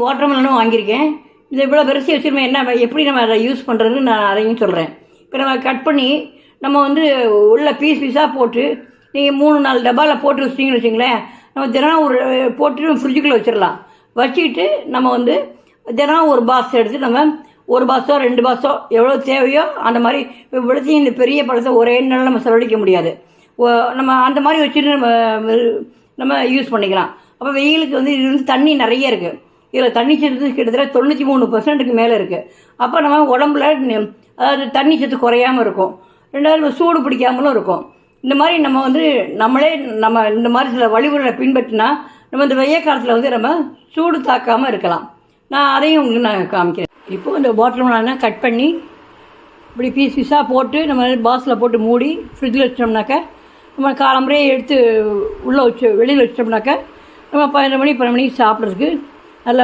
வாட்டர்மெலனும் வாங்கியிருக்கேன். இதை இவ்வளோ பெருசி வச்சுருமே என்ன எப்படி நம்ம அதை யூஸ் பண்ணுறதுன்னு நான் அதையும் சொல்கிறேன். இப்போ நம்ம கட் பண்ணி நம்ம வந்து உள்ள பீஸ் பீஸாக போட்டு நீங்கள் 3-4 டப்பாவில் போட்டு வச்சிட்டிங்கன்னு வச்சுங்களேன், நம்ம தினம் ஒரு போட்டு ஃப்ரிட்ஜுக்குள்ளே வச்சிடலாம். வச்சுக்கிட்டு நம்ம வந்து தினம் ஒரு பாக்ஸ் எடுத்து நம்ம 1 பாக்ஸோ 2 பாக்ஸோ எவ்வளோ தேவையோ அந்த மாதிரி விடத்தையும் இந்த பெரிய பழத்தை ஒரே நாள் நம்ம செலவழிக்க முடியாது. நம்ம அந்த மாதிரி வச்சுட்டு நம்ம யூஸ் பண்ணிக்கலாம். அப்போ வெயிலுக்கு வந்து இது வந்து தண்ணி நிறைய இருக்குது. இதில் தண்ணி சத்து கிட்டத்தட்ட 93% மேலே இருக்குது. அப்போ நம்ம உடம்புல அதாவது தண்ணி சத்து குறையாமல் இருக்கும். 2வது சூடு பிடிக்காமலும் இருக்கும். இந்த மாதிரி நம்ம வந்து நம்மளே நம்ம இந்த மாதிரி சில வழிமுறைகளை பின்பற்றினா நம்ம இந்த வெய்ய காலத்தில் வந்து நம்ம சூடு தாக்காமல் இருக்கலாம். நான் அதையும் உங்களுக்கு நான் காமிக்கிறேன். இப்போது இந்த வாட்டர்மெலனை கட் பண்ணி இப்படி பீஸ் பீஸாக போட்டு நம்ம பாக்ஸில் போட்டு மூடி ஃப்ரிட்ஜில் வச்சிட்டோம்னாக்கா நம்ம காலம்புறையே எடுத்து உள்ளே வெளியில் வச்சிட்டோம்னாக்கா நம்ம 11 மணி 12 மணிக்கு சாப்பிட்றதுக்கு நல்ல